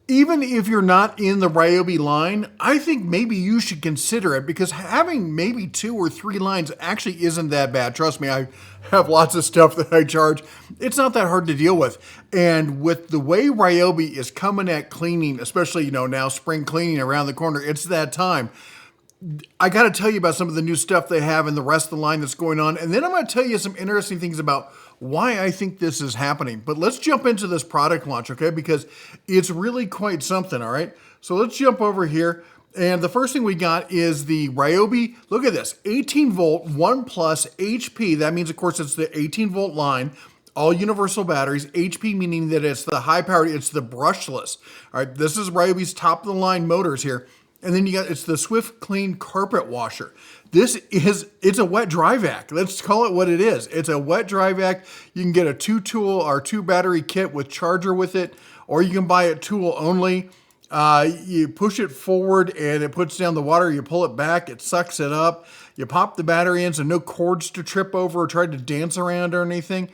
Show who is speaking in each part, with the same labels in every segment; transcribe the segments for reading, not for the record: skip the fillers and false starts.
Speaker 1: Even if you're not in the Ryobi line, I think maybe you should consider it because having maybe 2 or 3 lines actually isn't that bad. Trust me, I have lots of stuff that I charge. It's not that hard to deal with. And with the way Ryobi is coming at cleaning, especially, now spring cleaning around the corner, it's that time. I got to tell you about some of the new stuff they have and the rest of the line that's going on. And then I'm going to tell you some interesting things about why I think this is happening. But let's jump into this product launch, okay? Because it's really quite something, all right? So let's jump over here. And the first thing we got is the Ryobi. Look at this, 18 volt, 1 plus HP. That means, of course, it's the 18 volt line. All universal batteries, HP meaning that it's the high powered, it's the brushless. All right, this is Ryobi's top of the line motors here. And then it's the Swift Clean carpet washer. It's a wet dry vac. Let's call it what it is. It's a wet dry vac. You can get a 2-tool or 2-battery kit with charger with it, or you can buy it tool only. You push it forward and it puts down the water. You pull it back, it sucks it up. You pop the battery in, so no cords to trip over or try to dance around or anything.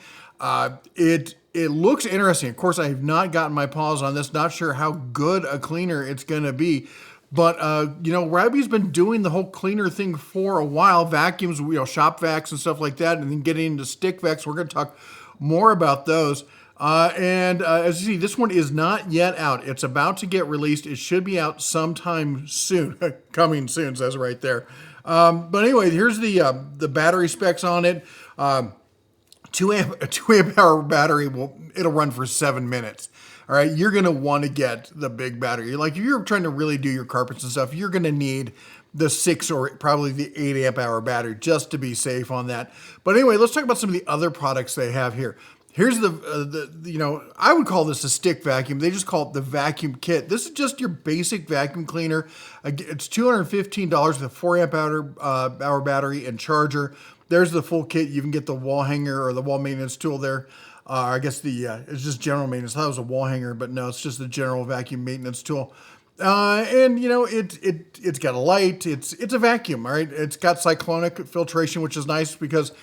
Speaker 1: It looks interesting. Of course, I have not gotten my paws on this. Not sure how good a cleaner it's going to be. But, Ryobi's been doing the whole cleaner thing for a while. Vacuums, shop vacs and stuff like that. And then getting into stick vacs. We're going to talk more about those. As you see, this one is not yet out. It's about to get released. It should be out sometime soon. Coming soon, says right there. But anyway, here's the battery specs on it. 2 amp hour battery, it'll run for 7 minutes. All right, you're going to want to get the big battery. Like if you're trying to really do your carpets and stuff, you're going to need the 6 or probably the 8 amp hour battery just to be safe on that. But anyway, let's talk about some of the other products they have here. Here's I would call this a stick vacuum. They just call it the vacuum kit. This is just your basic vacuum cleaner. It's $215 with a 4 amp hour battery and charger. There's the full kit. You can get the wall hanger or the wall maintenance tool there. I guess it's just general maintenance. I thought it was a wall hanger, but no, it's just the general vacuum maintenance tool. It's got a light. It's a vacuum, all right? It's got cyclonic filtration, which is nice because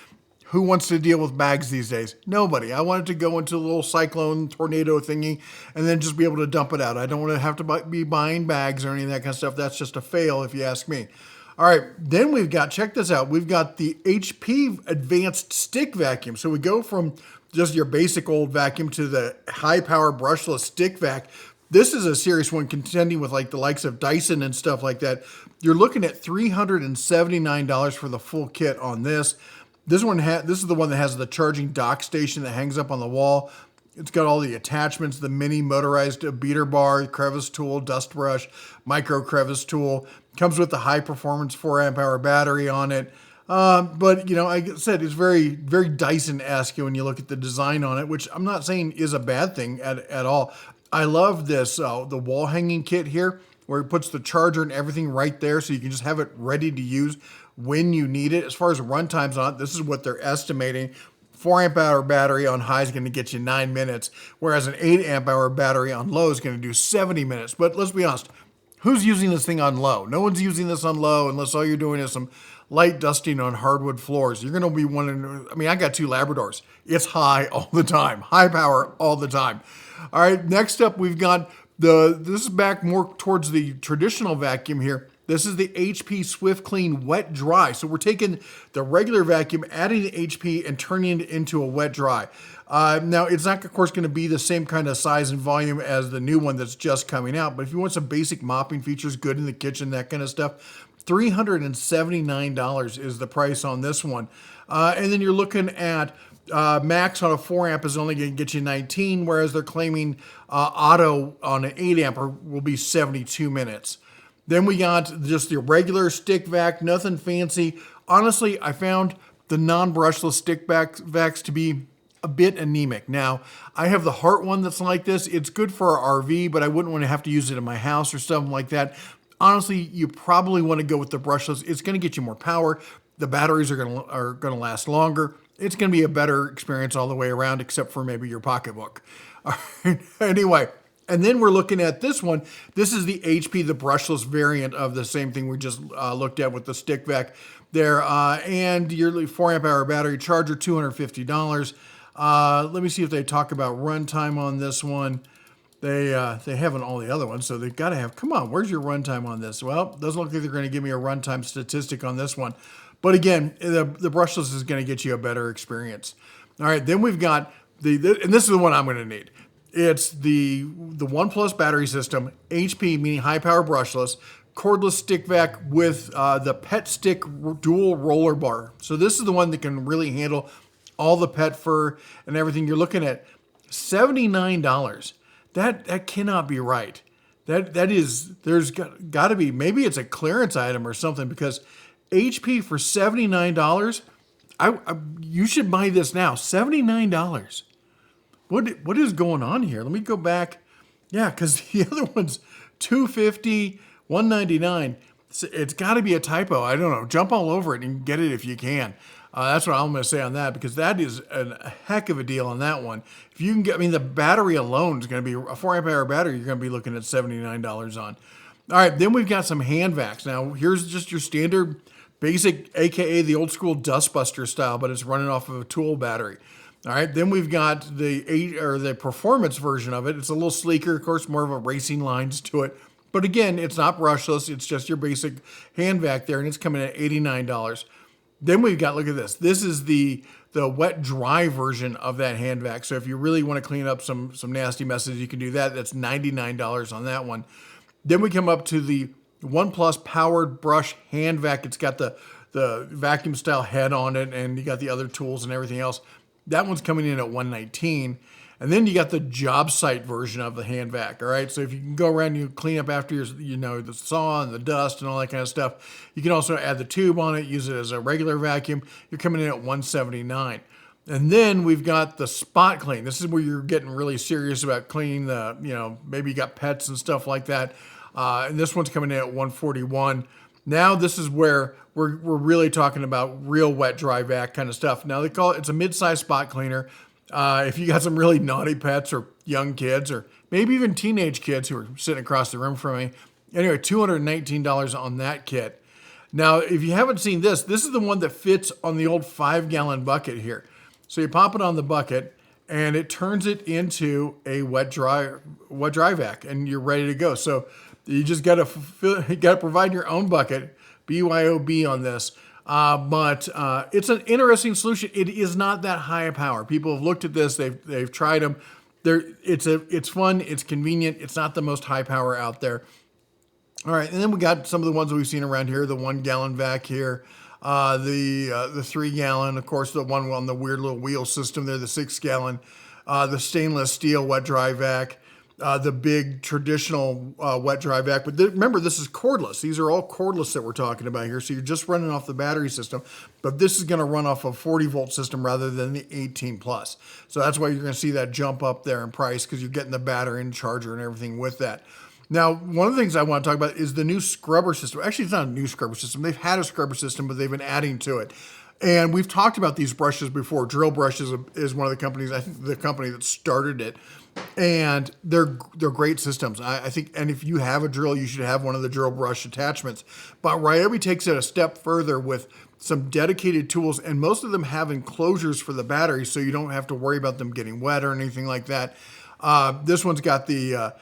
Speaker 1: who wants to deal with bags these days? Nobody. I wanted to go into a little cyclone tornado thingy and then just be able to dump it out. I don't want to have to be buying bags or any of that kind of stuff. That's just a fail if you ask me. All right, then check this out. We've got the HP Advanced Stick Vacuum. So we go from just your basic old vacuum to the high power brushless stick vac. This is a serious one, contending with like the likes of Dyson and stuff like that. You're looking at $379 for the full kit on this. This is the one that has the charging dock station that hangs up on the wall. It's got all the attachments, the mini motorized beater bar, crevice tool, dust brush, micro crevice tool. Comes with the high performance 4 amp hour battery on it. But like I said, it's very, very Dyson-esque when you look at the design on it, which I'm not saying is a bad thing at all. I love this, the wall hanging kit here, where it puts the charger and everything right there so you can just have it ready to use when you need it. As far as run times on it, this is what they're estimating. 4 amp hour battery on high is going to get you 9 minutes, whereas an 8 amp hour battery on low is going to do 70 minutes. But let's be honest, who's using this thing on low? No one's using this on low unless all you're doing is some light dusting on hardwood floors. You're going to be wondering, I got 2 Labradors. It's high all the time, high power all the time. All right, next up we've got this is back more towards the traditional vacuum here. This is the HP Swift Clean Wet Dry. So we're taking the regular vacuum, adding the HP, and turning it into a wet dry. Now, it's not, of course, going to be the same kind of size and volume as the new one that's just coming out. But if you want some basic mopping features, good in the kitchen, that kind of stuff, $379 is the price on this one. And then you're looking at max on a 4 amp is only going to get you 19, whereas they're claiming auto on an 8 amp will be 72 minutes. Then we got just the regular stick vac, nothing fancy. Honestly, I found the non-brushless stick vacs to be a bit anemic. Now, I have the Heart one that's like this. It's good for our RV, but I wouldn't want to have to use it in my house or something like that. Honestly, you probably want to go with the brushless. It's going to get you more power. The batteries are going to last longer. It's going to be a better experience all the way around, except for maybe your pocketbook. All right. Anyway, and then we're looking at this one. This is the HP, the brushless variant of the same thing we just looked at with the stick vac there. And yearly 4 amp hour battery charger, $250. Let me see if they talk about runtime on this one. They haven't all the other ones, so they've got to have. Come on, where's your runtime on this? Well, doesn't look like they're going to give me a runtime statistic on this one, but again, the brushless is going to get you a better experience. All right, then we've got and this is the one I'm going to need. It's the OnePlus battery system, HP meaning high power brushless, cordless stick vac with the pet stick dual roller bar. So this is the one that can really handle all the pet fur and everything. You're looking at $79. That cannot be right. That is, there's got to be, maybe it's a clearance item or something, because HP for $79, you should buy this now. $79. What is going on here? Let me go back. Yeah, because the other one's $250, $199. It's got to be a typo. I don't know. Jump all over it and get it if you can. That's what I'm going to say on that, because that is a heck of a deal on that one. If you can get, I mean, the battery alone is going to be a 4 amp hour battery. You're going to be looking at $79 on. All right, then we've got some hand vacs. Now, here's just your standard basic, AKA the old school dustbuster style, but it's running off of a tool battery. All right, then we've got the performance version of it. It's a little sleeker, of course, more of a racing lines to it. But again, it's not brushless. It's just your basic hand vac there, and it's coming at $89. Then we've got, look at this. This is the wet dry version of that hand vac. So if you really want to clean up some nasty messes, you can do that. That's $99 on that one. Then we come up to the OnePlus powered brush hand vac. It's got the vacuum style head on it, and you got the other tools and everything else. That one's coming in at $119. And then you got the job site version of the hand vac. All right. So if you can go around and you clean up after your, the saw and the dust and all that kind of stuff, you can also add the tube on it, use it as a regular vacuum. You're coming in at $179. And then we've got the spot clean. This is where you're getting really serious about cleaning maybe you got pets and stuff like that. And this one's coming in at $141. Now this is where we're really talking about real wet dry vac kind of stuff. Now it's a mid-size spot cleaner. If you got some really naughty pets or young kids or maybe even teenage kids who are sitting across the room from me. Anyway, $219 on that kit. Now, if you haven't seen this is the one that fits on the old 5-gallon bucket here. So you pop it on the bucket and it turns it into a wet dry vac, and you're ready to go. So you just got to provide your own bucket, BYOB on this. But it's an interesting solution. It is not that high a power. People have looked at this. They've tried them. It's fun. It's convenient. It's not the most high power out there. All right, and then we got some of the ones that we've seen around here. The 1-gallon vac here, the 3-gallon, of course, the one on the weird little wheel system there, the 6-gallon, the stainless steel wet dry vac. The big traditional wet dry vac. But remember, this is cordless. These are all cordless that we're talking about here. So you're just running off the battery system. But this is going to run off a 40-volt system rather than the 18 plus. So that's why you're going to see that jump up there in price, because you're getting the battery and charger and everything with that. Now, one of the things I want to talk about is the new scrubber system. Actually, it's not a new scrubber system. They've had a scrubber system, but they've been adding to it. And we've talked about these brushes before. Drill Brush is one of the companies, I think the company that started it. And they're great systems. I think, and if you have a drill, you should have one of the Drill Brush attachments. But Ryobi takes it a step further with some dedicated tools, and most of them have enclosures for the battery, so you don't have to worry about them getting wet or anything like that. This one's got the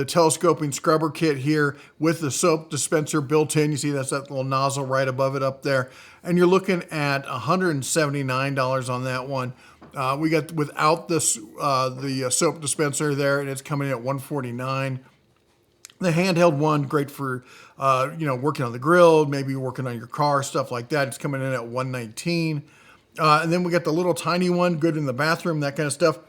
Speaker 1: telescoping scrubber kit here with the soap dispenser built in. You see that little nozzle right above it up there. And you're looking at $179 on that one. We got without this the soap dispenser there, and it's coming in at $149. The handheld one, great for working on the grill, maybe working on your car, stuff like that. It's coming in at $119. And then we got the little tiny one, good in the bathroom, that kind of stuff.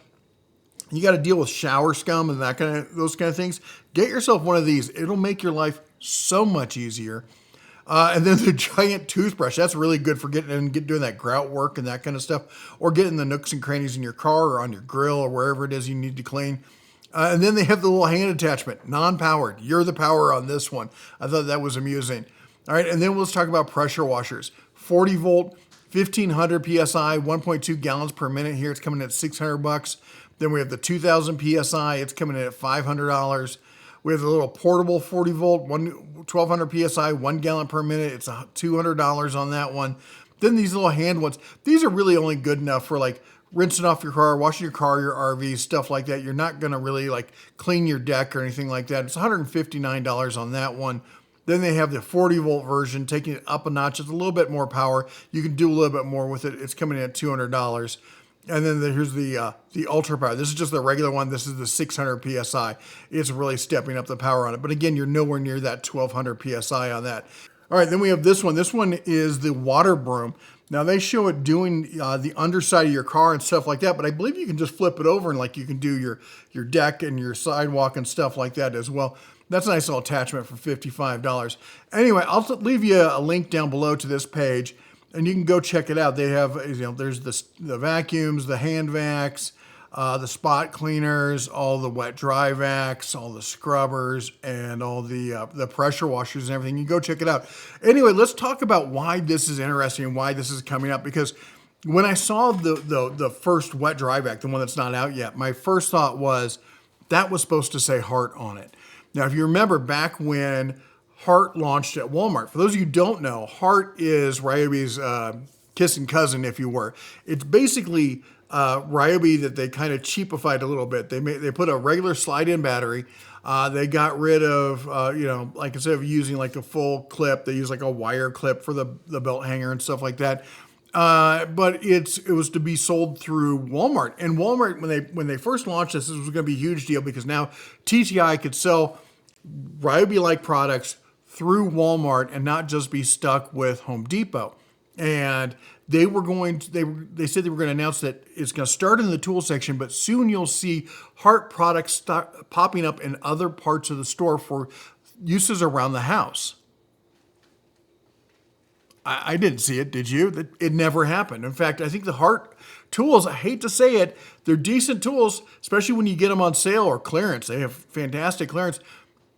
Speaker 1: You got to deal with shower scum and those kind of things. Get yourself one of these. It'll make your life so much easier. And then the giant toothbrush, that's really good for doing that grout work and that kind of stuff, or getting the nooks and crannies in your car or on your grill or wherever it is you need to clean. And then they have the little hand attachment, non-powered. You're the power on this one. I thought that was amusing. All right, and then let's talk about pressure washers. 40 volt, 1500 PSI, 1.2 gallons per minute here. It's coming in at $600. Then we have the 2000 PSI. It's coming in at $500. We have the little portable 40 volt, 1200 PSI, 1 gallon per minute. It's $200 on that one. Then these little hand ones. These are really only good enough for like rinsing off your car, washing your car, your RV, stuff like that. You're not going to really like clean your deck or anything like that. It's $159 on that one. Then they have the 40-volt version, taking it up a notch. It's a little bit more power. You can do a little bit more with it. It's coming in at $200. And then here's the Ultra Power. This is just the regular one. This is the 600 PSI. It's really stepping up the power on it. But again, you're nowhere near that 1200 PSI on that. All right, then we have this one. This one is the water broom. Now they show it doing the underside of your car and stuff like that, but I believe you can just flip it over and like you can do your deck and your sidewalk and stuff like that as well. That's a nice little attachment for $55. Anyway, I'll leave you a link down below to this page, and you can go check it out. They have, there's the vacuums, the hand vacs, the spot cleaners, all the wet dry vacs, all the scrubbers, and all the pressure washers and everything. You go check it out. Anyway, let's talk about why this is interesting and why this is coming up. Because when I saw the first wet dry vac, the one that's not out yet, my first thought was that was supposed to say Heart on it. Now, if you remember back when Heart launched at Walmart, for those of you who don't know, Heart is Ryobi's kissing cousin, if you were. It's basically Ryobi that they kind of cheapified a little bit. They put a regular slide-in battery. They got rid of, like instead of using like a full clip, they use like a wire clip for the belt hanger and stuff like that. But it was to be sold through Walmart. And Walmart, when they first launched this was going to be a huge deal because now TTI could sell Ryobi-like products through Walmart and not just be stuck with Home Depot. And they said they were going to announce that it's going to start in the tool section, but soon you'll see Heart products popping up in other parts of the store for uses around the house. I didn't see it, did you? It never happened. In fact, I think the Heart tools, I hate to say it, they're decent tools, especially when you get them on sale or clearance. They have fantastic clearance.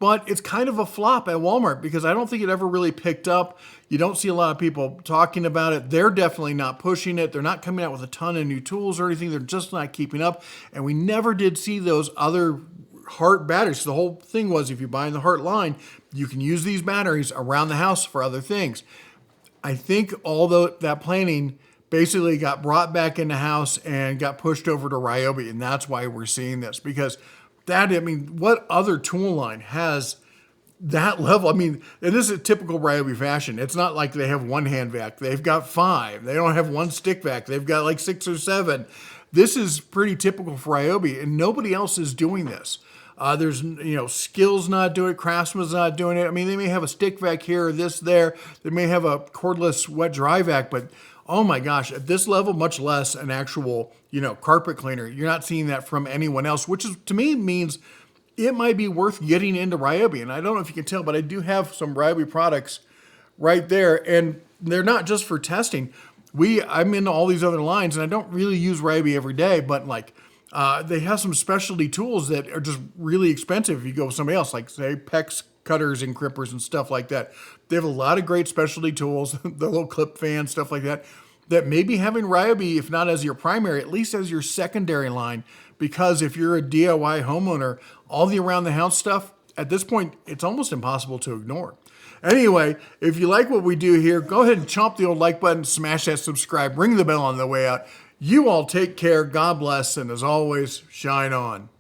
Speaker 1: But it's kind of a flop at Walmart because I don't think it ever really picked up. You don't see a lot of people talking about it. They're definitely not pushing it. They're not coming out with a ton of new tools or anything. They're just not keeping up. And we never did see those other Heart batteries. So the whole thing was if you buy in the Heart line, you can use these batteries around the house for other things. I think all that planning basically got brought back in the house and got pushed over to Ryobi. And that's why we're seeing this because what other tool line has that level? And this is a typical Ryobi fashion. It's not like they have one hand vac. They've got 5. They don't have one stick vac. They've got like 6 or 7. This is pretty typical for Ryobi, and nobody else is doing this. There's, Skills not doing it. Craftsman's not doing it. They may have a stick vac here or this there. They may have a cordless wet dry vac, but oh my gosh, at this level, much less an actual, carpet cleaner. You're not seeing that from anyone else, which is, to me, means it might be worth getting into Ryobi. And I don't know if you can tell, but I do have some Ryobi products right there. And they're not just for testing. I'm into all these other lines, and I don't really use Ryobi every day, but they have some specialty tools that are just really expensive if you go with somebody else, like say PEX cutters and crimpers and stuff like that. They have a lot of great specialty tools, the little clip fan, stuff like that maybe having Ryobi, if not as your primary, at least as your secondary line, because if you're a DIY homeowner, all the around the house stuff, at this point, it's almost impossible to ignore. Anyway, if you like what we do here, go ahead and chomp the old like button, smash that subscribe, ring the bell on the way out. You all take care, God bless, and as always, shine on.